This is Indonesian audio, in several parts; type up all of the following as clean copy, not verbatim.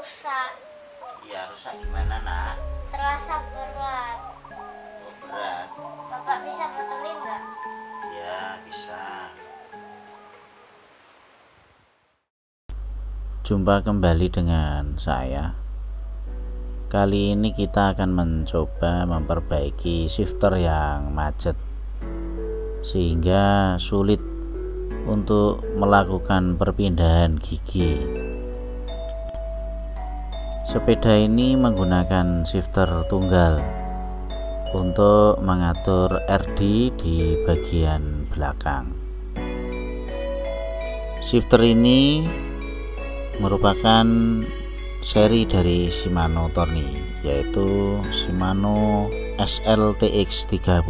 rusak. Ya rusak gimana nak? Terasa berat. Oh, berat. Bapak bisa betulin nggak? Ya bisa. Jumpa kembali dengan saya. Kali ini kita akan mencoba memperbaiki shifter yang macet sehingga sulit untuk melakukan perpindahan gigi. Sepeda ini menggunakan shifter tunggal untuk mengatur RD di bagian belakang. Shifter ini merupakan seri dari Shimano Tourney, yaitu Shimano SLTX 30.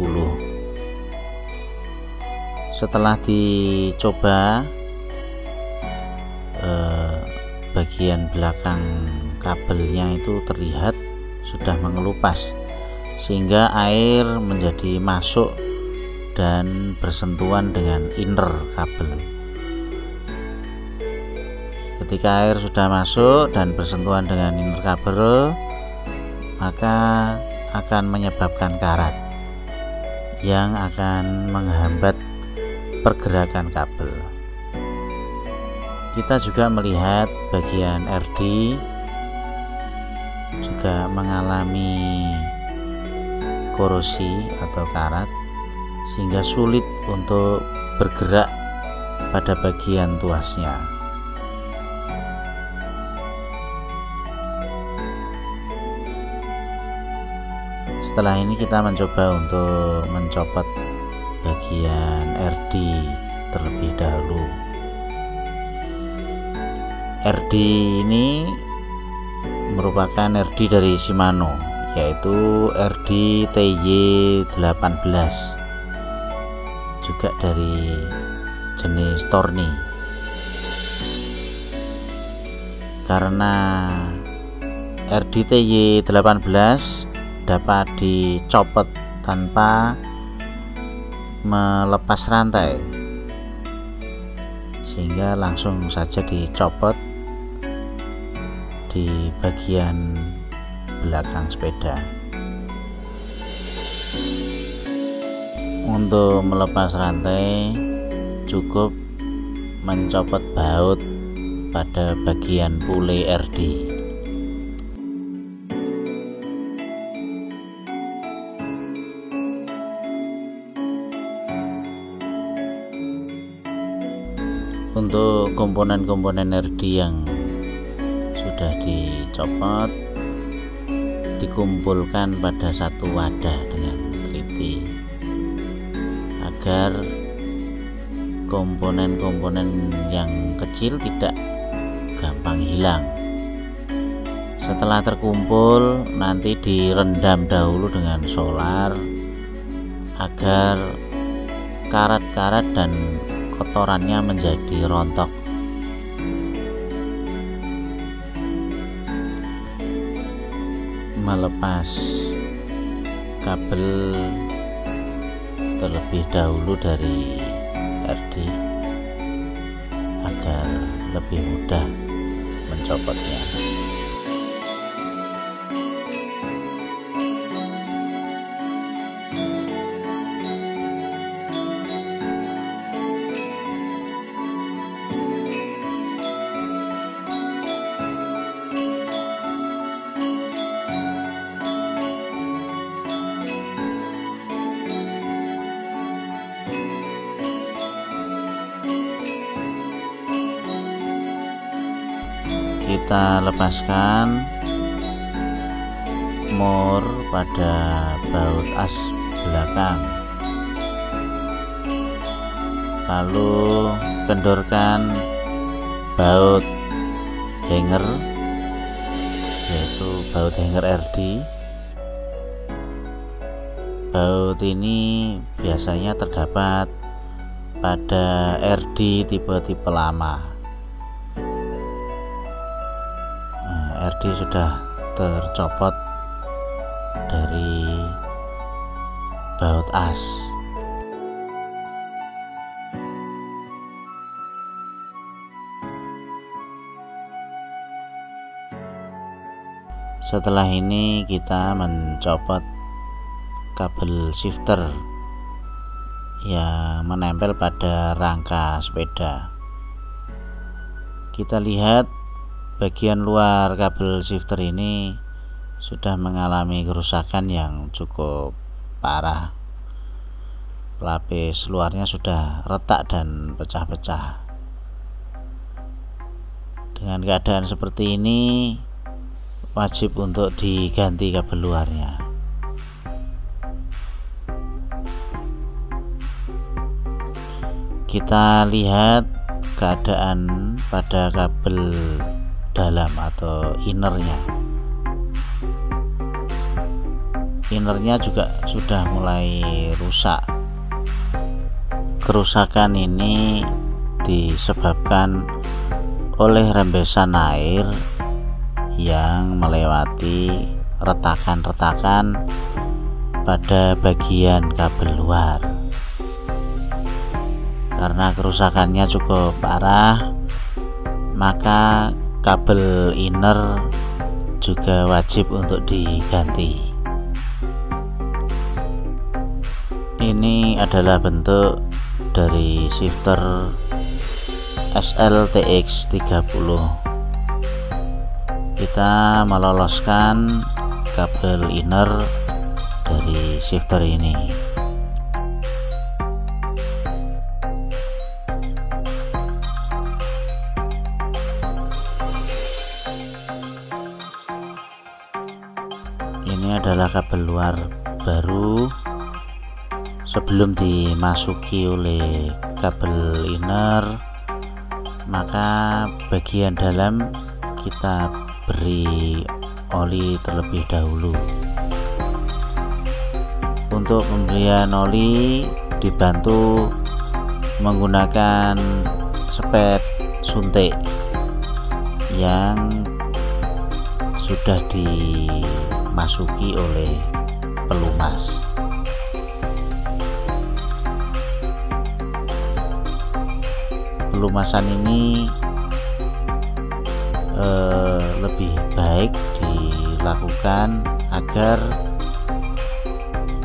Setelah dicoba, bagian belakang kabelnya itu terlihat sudah mengelupas sehingga air menjadi masuk dan bersentuhan dengan inner kabel. Ketika air sudah masuk dan bersentuhan dengan inner kabel, maka akan menyebabkan karat yang akan menghambat pergerakan kabel. Kita juga melihat bagian RD juga mengalami korosi atau karat sehingga sulit untuk bergerak pada bagian tuasnya. Setelah ini kita mencoba untuk mencopot bagian RD terlebih dahulu. RD ini merupakan RD dari Shimano, yaitu RD TY18, juga dari jenis Tourney. Karena RD TY18 dapat dicopot tanpa melepas rantai, sehingga langsung saja dicopot di bagian belakang sepeda. Untuk melepas rantai cukup mencopot baut pada bagian pule RD. Untuk komponen-komponen RD yang sudah dicopot dikumpulkan pada satu wadah dengan teliti agar komponen-komponen yang kecil tidak gampang hilang. Setelah terkumpul, nanti direndam dahulu dengan solar agar karat-karat dan kotorannya menjadi rontok. Melepas kabel terlebih dahulu dari RD agar lebih mudah mencopotnya. Kita lepaskan mur pada baut as belakang, lalu kendorkan baut hanger, yaitu baut hanger RD. Baut ini biasanya terdapat pada RD tipe-tipe lama. RD sudah tercopot dari baut as. Setelah ini kita mencopot kabel shifter yang menempel pada rangka sepeda. Kita lihat bagian luar kabel shifter ini sudah mengalami kerusakan yang cukup parah. Pelapis luarnya sudah retak dan pecah-pecah. Dengan keadaan seperti ini wajib untuk diganti kabel luarnya. Kita lihat keadaan pada kabel dalam atau innernya. Innernya juga sudah mulai rusak. Kerusakan ini disebabkan oleh rembesan air yang melewati retakan-retakan pada bagian kabel luar. Karena kerusakannya cukup parah, maka kabel inner juga wajib untuk diganti. Ini adalah bentuk dari shifter SLTX30. Kita meloloskan kabel inner dari shifter ini. Ini adalah kabel luar baru sebelum dimasuki oleh kabel inner, maka bagian dalam kita beri oli terlebih dahulu. Untuk pemberian oli dibantu menggunakan spet suntik yang sudah dimasuki oleh pelumas. Pelumasan ini lebih baik dilakukan agar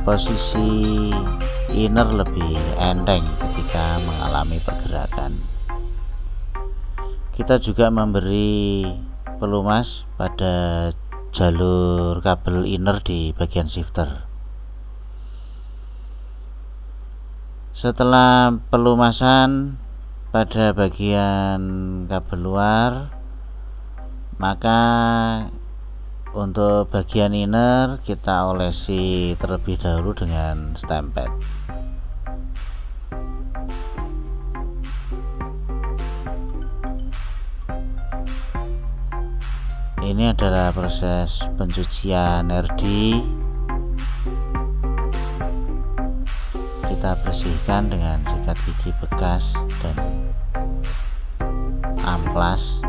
posisi inner lebih enteng ketika mengalami pergerakan. Kita juga memberi pelumas pada jalur kabel inner di bagian shifter. Setelah pelumasan pada bagian kabel luar, maka untuk bagian inner kita olesi terlebih dahulu dengan stempel. Ini adalah proses pencucian RD. Kita bersihkan dengan sikat gigi bekas dan amplas.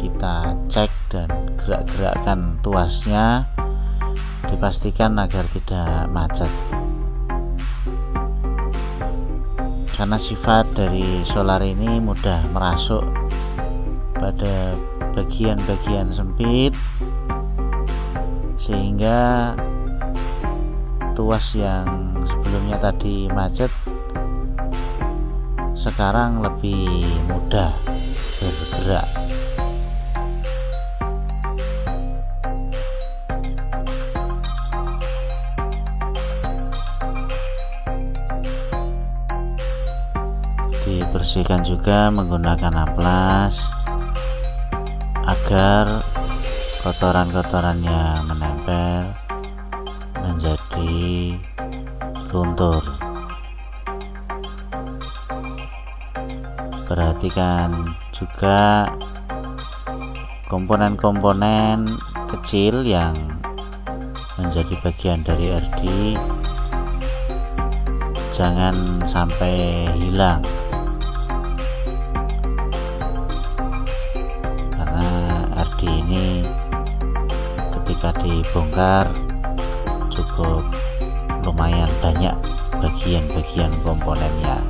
Kita cek dan gerak-gerakkan tuasnya, dipastikan agar tidak macet. Karena sifat dari solar ini mudah merasuk pada bagian-bagian sempit, sehingga tuas yang sebelumnya tadi macet sekarang lebih mudah bergerak. Dibersihkan juga menggunakan amplas agar kotoran-kotorannya menempel menjadi luntur. Perhatikan juga komponen-komponen kecil yang menjadi bagian dari RD, jangan sampai hilang. Ini ketika dibongkar cukup lumayan banyak bagian-bagian komponennya.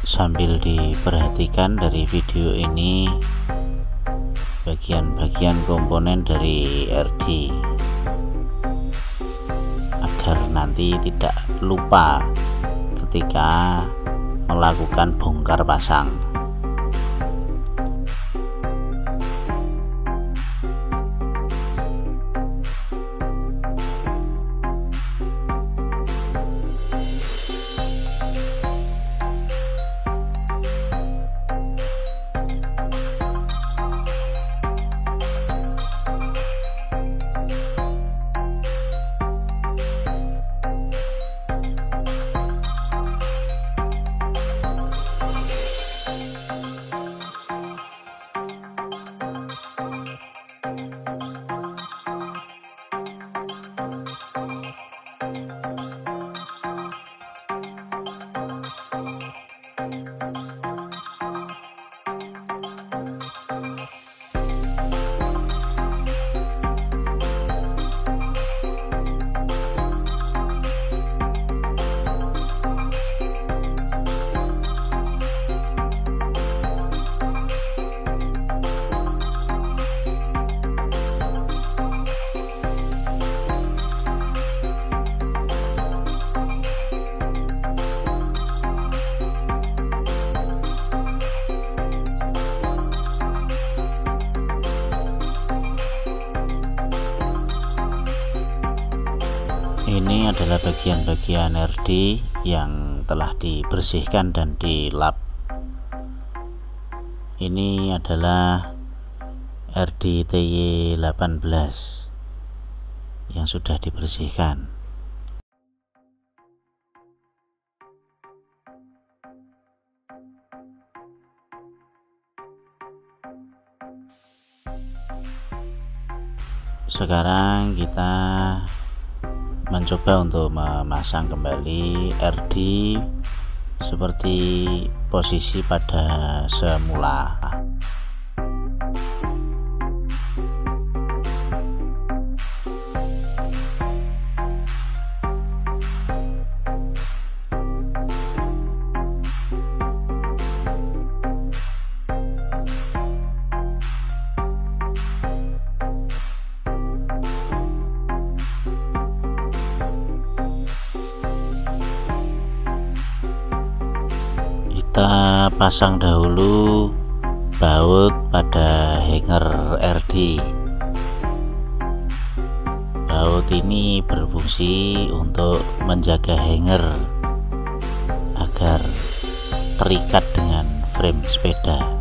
Sambil diperhatikan dari video ini bagian-bagian komponen dari RD agar nanti tidak lupa ketika melakukan bongkar pasang. Ini adalah bagian-bagian RD yang telah dibersihkan dan dilap. Ini adalah RD TY18 yang sudah dibersihkan. Sekarang kita mencoba untuk memasang kembali RD seperti posisi pada semula. Kita pasang dahulu baut pada hanger RD. Baut ini berfungsi untuk menjaga hanger agar terikat dengan frame sepeda.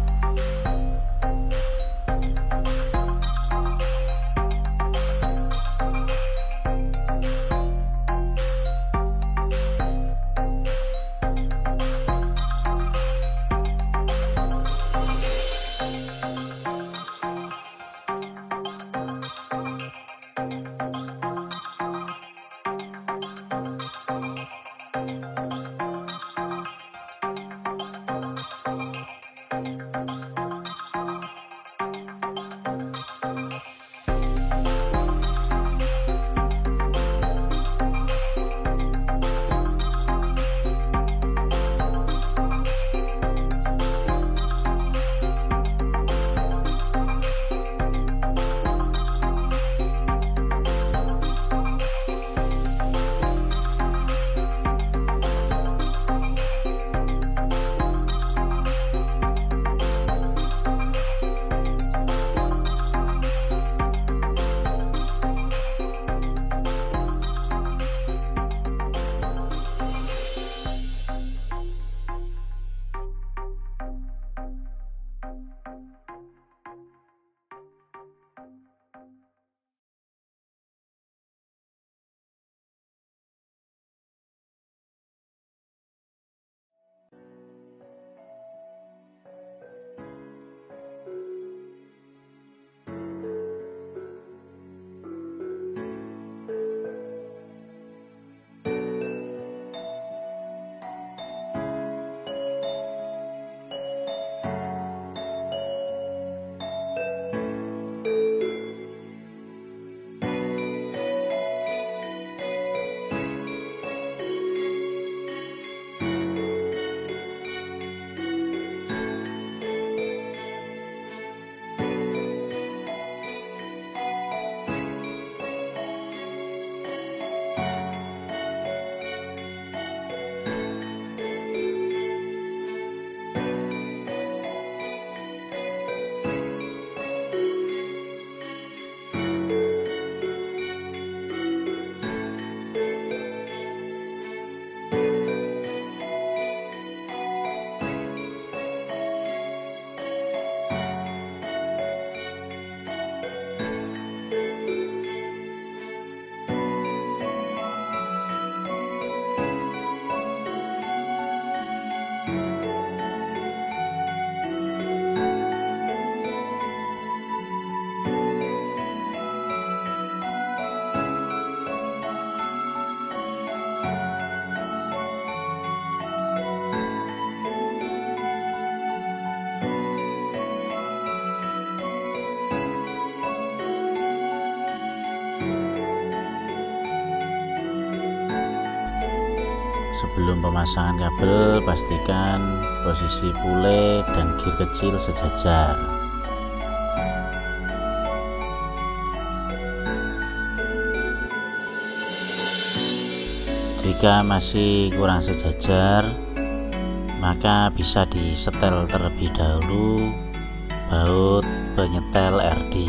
Sebelum pemasangan kabel, pastikan posisi pule dan gear kecil sejajar. Jika masih kurang sejajar, maka bisa disetel terlebih dahulu baut penyetel RD.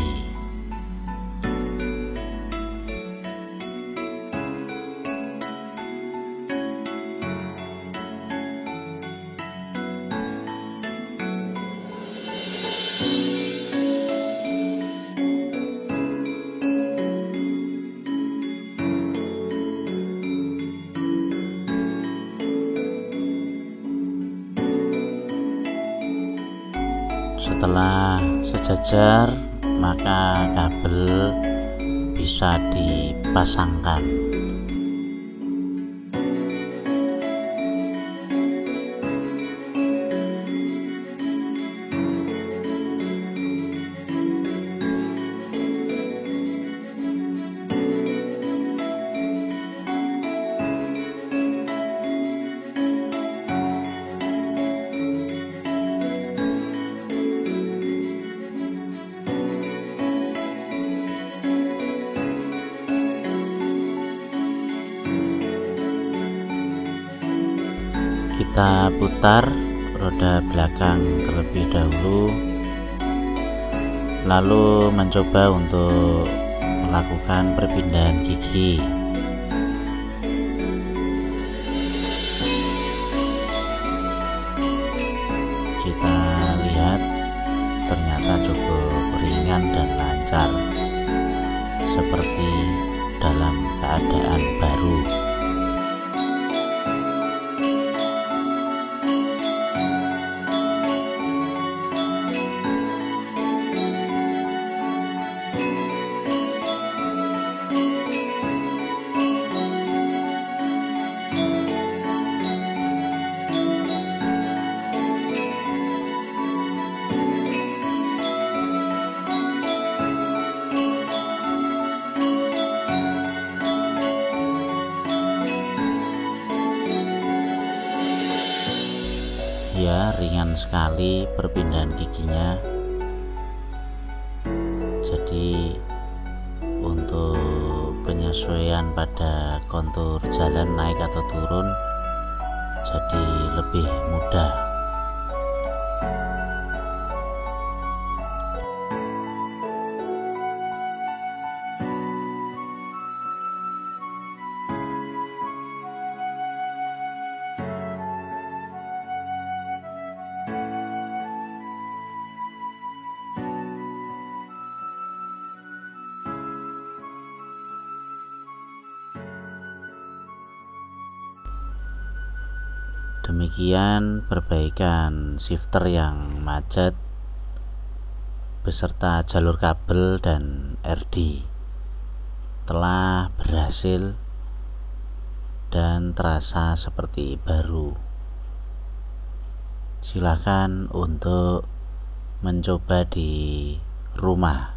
Setelah sejajar, maka kabel bisa dipasangkan. Kita putar roda belakang terlebih dahulu, lalu mencoba untuk melakukan perpindahan gigi. Kita lihat ternyata cukup ringan dan lancar, seperti dalam keadaan baru. Ya, ringan sekali perpindahan giginya. Jadi untuk penyesuaian pada kontur jalan naik atau turun jadi lebih mudah. Demikian perbaikan shifter yang macet beserta jalur kabel dan RD telah berhasil dan terasa seperti baru. Silakan untuk mencoba di rumah.